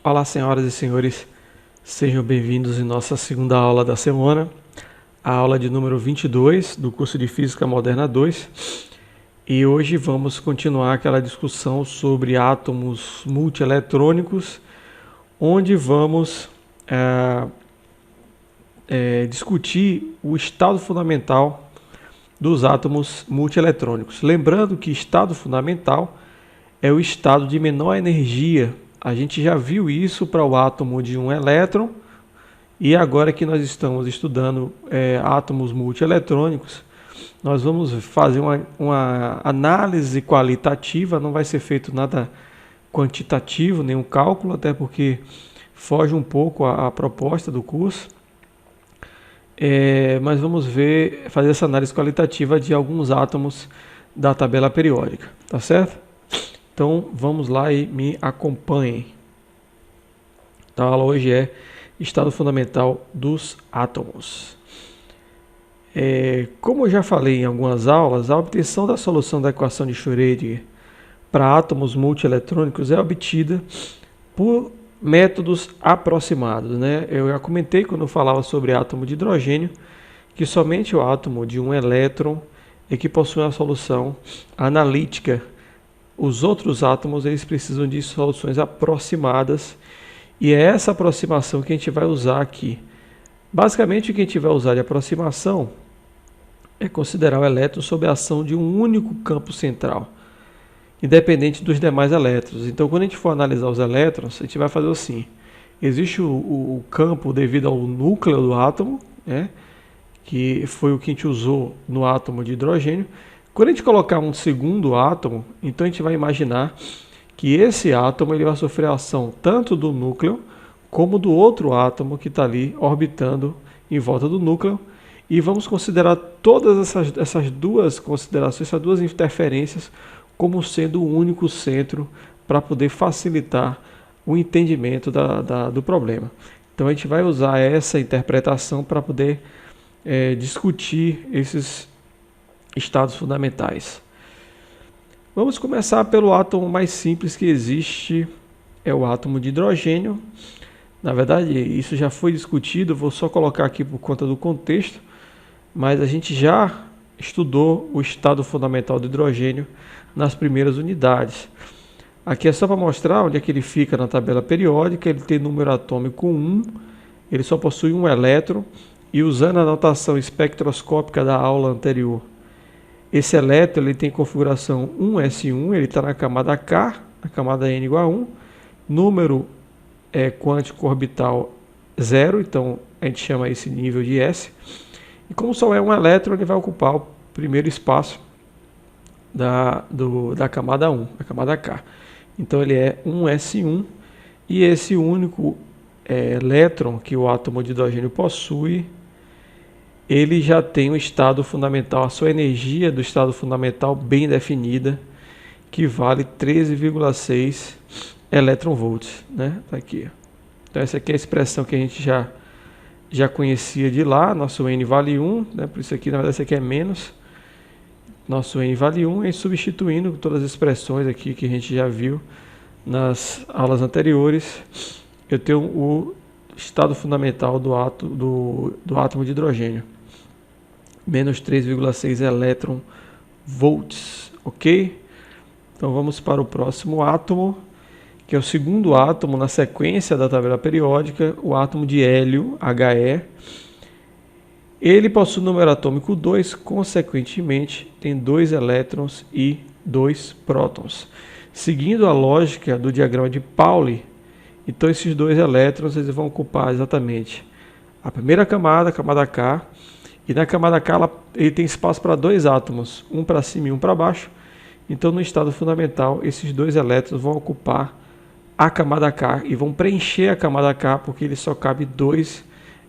Olá, senhoras e senhores, sejam bem-vindos em nossa segunda aula da semana, a aula de número 22 do curso de Física Moderna 2. E hoje vamos continuar aquela discussão sobre átomos multieletrônicos, onde vamos discutir o estado fundamental dos átomos multieletrônicos. Lembrando que estado fundamental é o estado de menor energia. A gente já viu isso para o átomo de um elétron, e agora que nós estamos estudando átomos multieletrônicos, nós vamos fazer uma análise qualitativa. Não vai ser feito nada quantitativo, nenhum cálculo, até porque foge um pouco a proposta do curso. Mas vamos fazer essa análise qualitativa de alguns átomos da tabela periódica, tá certo? Então vamos lá e me acompanhem. Então, a aula hoje é estado fundamental dos átomos. Como eu já falei em algumas aulas, a obtenção da solução da equação de Schrödinger para átomos multieletrônicos é obtida por métodos aproximados, né? Eu já comentei quando eu falava sobre átomo de hidrogênio que somente o átomo de um elétron é que possui uma solução analítica. Os outros átomos eles precisam de soluções aproximadas, e é essa aproximação que a gente vai usar aqui. Basicamente, o que a gente vai usar de aproximação é considerar o elétron sob a ação de um único campo central, independente dos demais elétrons. Então, quando a gente for analisar os elétrons, a gente vai fazer assim: existe o campo devido ao núcleo do átomo, né, que foi o que a gente usou no átomo de hidrogênio. Quando a gente colocar um segundo átomo, então a gente vai imaginar que esse átomo ele vai sofrer a ação tanto do núcleo como do outro átomo que está ali orbitando em volta do núcleo, e vamos considerar todas essas duas considerações, essas duas interferências, como sendo o único centro para poder facilitar o entendimento do problema. Então a gente vai usar essa interpretação para poder discutir esses estados fundamentais. Vamos começar pelo átomo mais simples que existe, é o átomo de hidrogênio. Na verdade, isso já foi discutido, vou só colocar aqui por conta do contexto, mas a gente já estudou o estado fundamental do hidrogênio nas primeiras unidades. Aqui é só para mostrar onde é que ele fica na tabela periódica. Ele tem número atômico 1, ele só possui um elétron, e usando a notação espectroscópica da aula anterior, esse elétron ele tem configuração 1s1, ele está na camada K, na camada N igual a 1, número quântico orbital 0, então a gente chama esse nível de S. E como só é um elétron, ele vai ocupar o primeiro espaço da camada 1, da camada K. Então ele é 1s1, e esse único elétron que o átomo de hidrogênio possui, ele já tem um estado fundamental, a sua energia do estado fundamental bem definida, que vale 13,6 eletronvolts, né? Tá aqui. Então essa aqui é a expressão que a gente já conhecia de lá. Nosso N vale 1, né? Por isso aqui, na verdade, isso aqui é menos. Nosso N vale 1, e substituindo todas as expressões aqui que a gente já viu nas aulas anteriores, eu tenho o estado fundamental do átomo de hidrogênio, menos 3,6 eletronvolts, ok? Então vamos para o próximo átomo, que é o segundo átomo na sequência da tabela periódica, o átomo de hélio, He. Ele possui número atômico 2, consequentemente tem 2 elétrons e 2 prótons. Seguindo a lógica do diagrama de Pauli, então esses 2 elétrons eles vão ocupar exatamente a primeira camada, a camada K, e na camada K ele tem espaço para 2 átomos, um para cima e um para baixo. Então no estado fundamental esses 2 elétrons vão ocupar a camada K e vão preencher a camada K, porque ele só cabe 2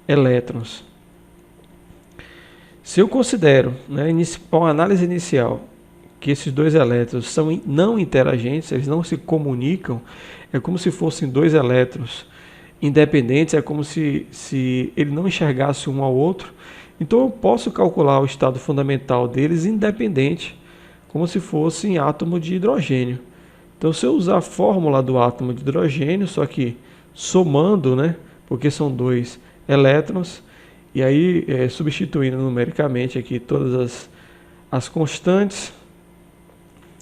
elétrons. Se eu considero, né, para uma análise inicial, que esses 2 elétrons são não interagentes, eles não se comunicam, é como se fossem 2 elétrons independentes, é como se ele não enxergasse um ao outro. Então eu posso calcular o estado fundamental deles independente, como se fossem átomo de hidrogênio. Então se eu usar a fórmula do átomo de hidrogênio, só que somando, né? Porque são dois elétrons, e aí substituindo numericamente aqui todas as constantes,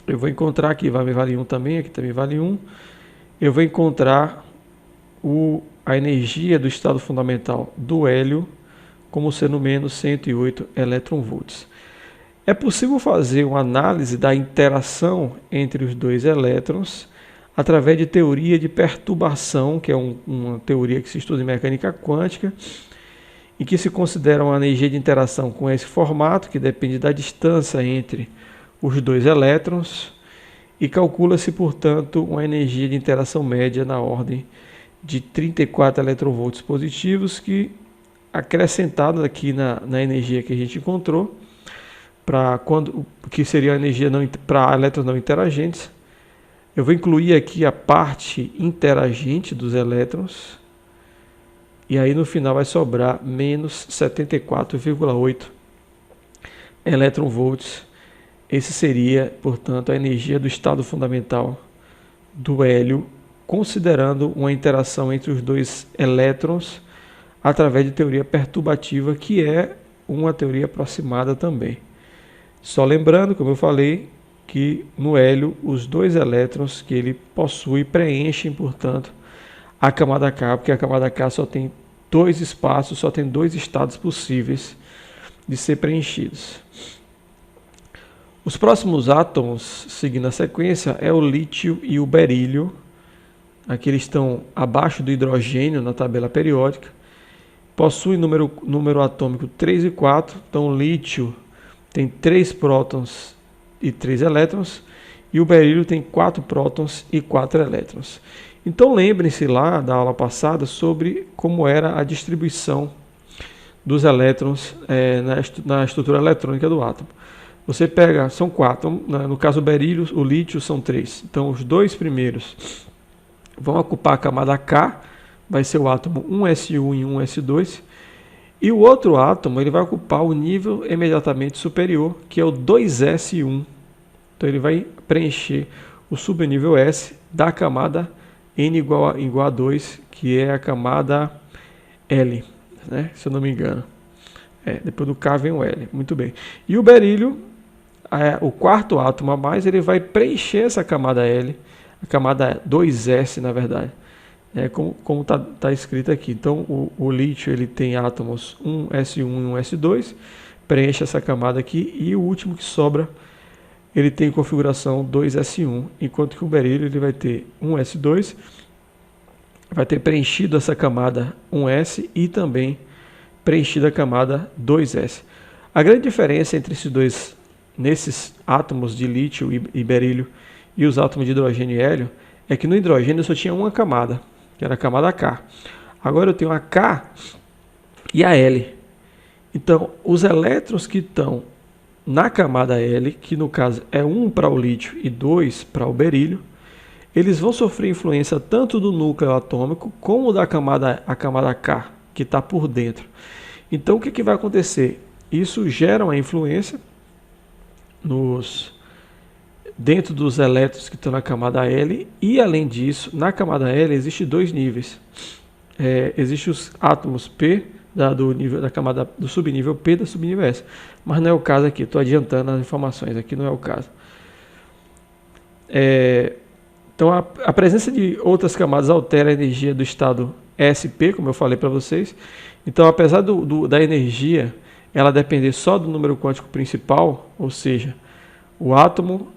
eu vou encontrar aqui, vai me vale 1 também, aqui também vale 1, eu vou encontrar a energia do estado fundamental do hélio como sendo menos 108 elétron-volts. É possível fazer uma análise da interação entre os dois elétrons através de teoria de perturbação, que é uma teoria que se estuda em mecânica quântica, e que se considera uma energia de interação com esse formato, que depende da distância entre os dois elétrons, e calcula-se, portanto, uma energia de interação média na ordem de 34 eletronvolts positivos, que acrescentada aqui na energia que a gente encontrou, que seria a energia para elétrons não interagentes. Eu vou incluir aqui a parte interagente dos elétrons, e aí no final vai sobrar menos 74,8 eletronvolts. Esse seria, portanto, a energia do estado fundamental do hélio, considerando uma interação entre os dois elétrons através de teoria perturbativa, que é uma teoria aproximada também. Só lembrando, como eu falei, que no hélio os dois elétrons que ele possui preenchem, portanto, a camada K, porque a camada K só tem dois espaços, só tem dois estados possíveis de ser preenchidos. Os próximos átomos, seguindo a sequência, é o lítio e o berílio. Aqui eles estão abaixo do hidrogênio na tabela periódica. Possuem número atômico 3 e 4. Então o lítio tem 3 prótons e 3 elétrons. E o berílio tem 4 prótons e 4 elétrons. Então lembrem-se lá da aula passada sobre como era a distribuição dos elétrons na estrutura eletrônica do átomo. Você pega, são 4, no caso o berílio, o lítio são 3. Então os dois primeiros vão ocupar a camada K, vai ser o átomo 1s1 e 1s2. E o outro átomo ele vai ocupar o nível imediatamente superior, que é o 2s1. Então ele vai preencher o subnível S da camada N igual a 2, que é a camada L, né? Se eu não me engano. Depois do K vem o L, muito bem. E o berílio, o quarto átomo a mais, ele vai preencher essa camada L, a camada 2s, na verdade, como tá escrito aqui. Então, o lítio ele tem átomos 1s1 e 1s2, preenche essa camada aqui, e o último que sobra, ele tem configuração 2s1, enquanto que o berílio ele vai ter 1s2, vai ter preenchido essa camada 1s e também preenchida a camada 2s. A grande diferença entre nesses átomos de lítio e berílio e os átomos de hidrogênio e hélio é que no hidrogênio eu só tinha uma camada, que era a camada K. Agora eu tenho a K e a L. Então, os elétrons que estão na camada L, que no caso é 1 para o lítio e 2 para o berílio, eles vão sofrer influência tanto do núcleo atômico como a camada K, que está por dentro. Então, o que vai acontecer? Isso gera uma influência dentro dos elétrons que estão na camada L, e além disso, na camada L existem dois níveis. Existem os átomos P do subnível P da subnível S, mas não é o caso aqui, estou adiantando as informações, aqui não é o caso. Então a presença de outras camadas altera a energia do estado SP, como eu falei para vocês. Então, apesar da energia ela depender só do número quântico principal, ou seja, o átomo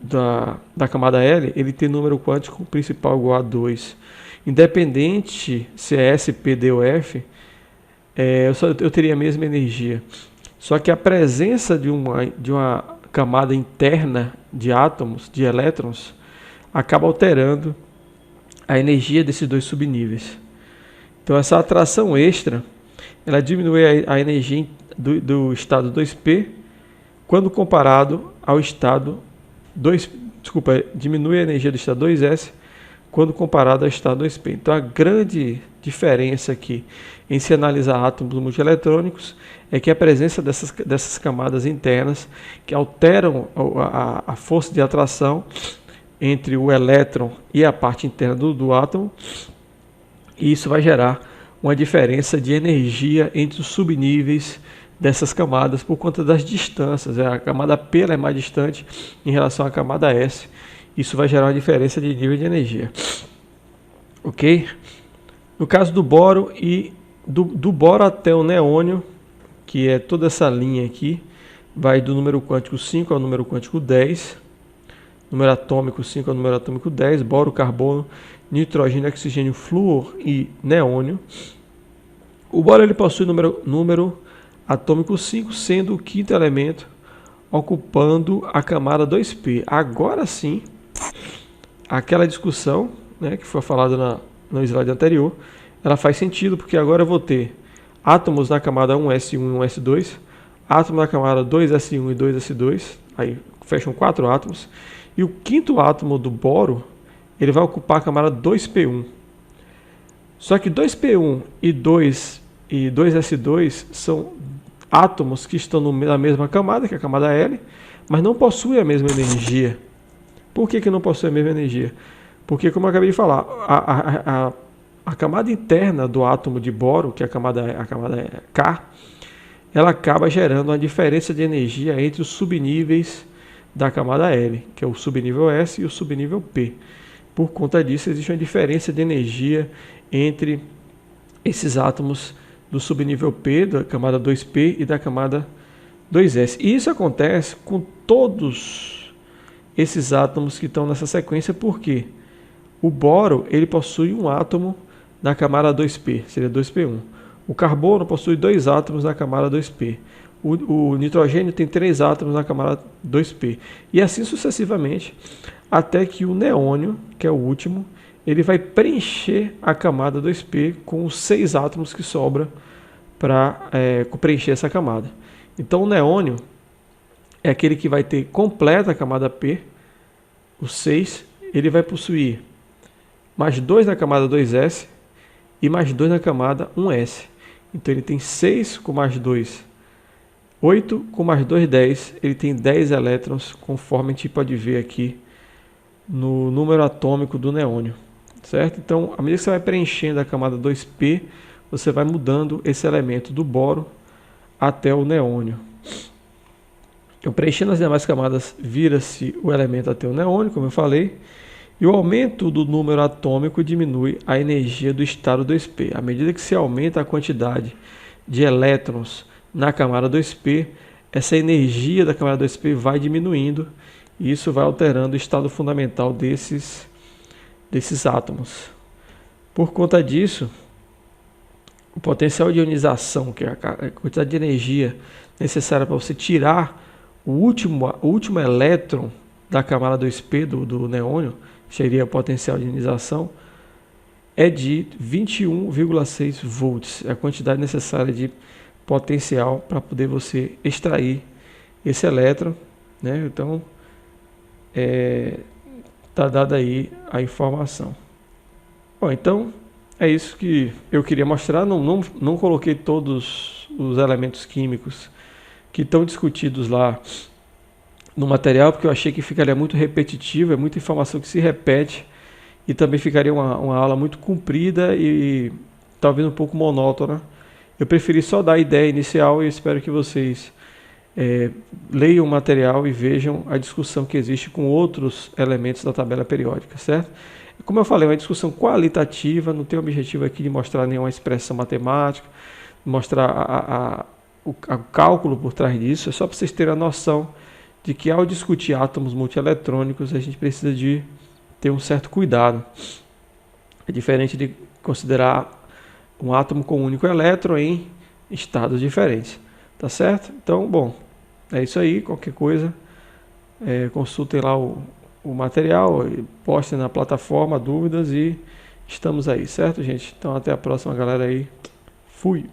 da camada L, ele tem número quântico principal igual a 2. Independente se é S, P, D ou F, eu teria a mesma energia. Só que a presença de uma camada interna de átomos, de elétrons, acaba alterando a energia desses dois subníveis. Então essa atração extra, ela diminui a energia do estado 2p quando comparado ao estado diminui a energia do estado 2s quando comparado ao estado 2p. Então a grande diferença aqui em se analisar átomos multieletrônicos é que a presença dessas camadas internas que alteram a força de atração entre o elétron e a parte interna do átomo, E isso vai gerar uma diferença de energia entre os subníveis dessas camadas por conta das distâncias. A camada P ela é mais distante em relação à camada S. Isso vai gerar uma diferença de nível de energia. Ok? No caso do boro e do boro até o neônio, que é toda essa linha aqui, vai do número quântico 5 ao número quântico 10, número atômico 5 ao número atômico 10, boro, carbono, nitrogênio, oxigênio, flúor e neônio. O boro ele possui número atômico 5, sendo o quinto elemento, ocupando a camada 2p. Agora sim, aquela discussão, né, que foi falada no slide anterior, ela faz sentido, porque agora eu vou ter átomos na camada 1s1 e 1s2, átomos na camada 2s1 e 2s2, aí fecham 4 átomos, e o quinto átomo do boro, ele vai ocupar a camada 2p1. Só que 2p1 e 2s2 são átomos que estão na mesma camada, que é a camada L, mas não possuem a mesma energia. Por que não possui a mesma energia? Porque, como eu acabei de falar, a camada interna do átomo de boro, que é a camada K, ela acaba gerando uma diferença de energia entre os subníveis da camada L, que é o subnível S e o subnível P. Por conta disso, existe uma diferença de energia entre esses átomos do subnível P, da camada 2P e da camada 2S. E isso acontece com todos esses átomos que estão nessa sequência, porque o boro ele possui um átomo na camada 2P, seria 2P1. O carbono possui 2 átomos na camada 2P. O nitrogênio tem 3 átomos na camada 2P. E assim sucessivamente, até que o neônio, que é o último, ele vai preencher a camada 2P com os 6 átomos que sobra para preencher essa camada. Então o neônio é aquele que vai ter completa a camada P, os 6, ele vai possuir mais 2 na camada 2S e mais 2 na camada 1S. Então ele tem 6 com mais 2, 8 com mais 2, 10. Ele tem 10 elétrons, conforme a gente pode ver aqui no número atômico do neônio. Certo? Então, à medida que você vai preenchendo a camada 2P, você vai mudando esse elemento do boro até o neônio. Então, preenchendo as demais camadas, vira-se o elemento até o neônio, como eu falei. E o aumento do número atômico diminui a energia do estado 2P. À medida que se aumenta a quantidade de elétrons na camada 2P, essa energia da camada 2P vai diminuindo e isso vai alterando o estado fundamental desses átomos. Por conta disso, o potencial de ionização, que é a quantidade de energia necessária para você tirar o último elétron da camada 2P do neônio, seria o potencial de ionização, é de 21,6 volts. É a quantidade necessária de potencial para poder você extrair esse elétron, né? Então, está dada aí a informação. Bom, então é isso que eu queria mostrar. Não coloquei todos os elementos químicos que estão discutidos lá no material, porque eu achei que ficaria muito repetitivo, é muita informação que se repete e também ficaria uma aula muito comprida e talvez um pouco monótona. Eu preferi só dar a ideia inicial e espero que vocês leiam o material e vejam a discussão que existe com outros elementos da tabela periódica, certo? Como eu falei, é uma discussão qualitativa, não tem o objetivo aqui de mostrar nenhuma expressão matemática, mostrar o cálculo por trás disso, é só para vocês terem a noção de que ao discutir átomos multieletrônicos a gente precisa de ter um certo cuidado. É diferente de considerar um átomo com um único elétron em estados diferentes. Tá certo? Então, bom, é isso aí. Qualquer coisa, consultem lá o material, postem na plataforma dúvidas e estamos aí, certo, gente? Então, até a próxima, galera aí. Fui!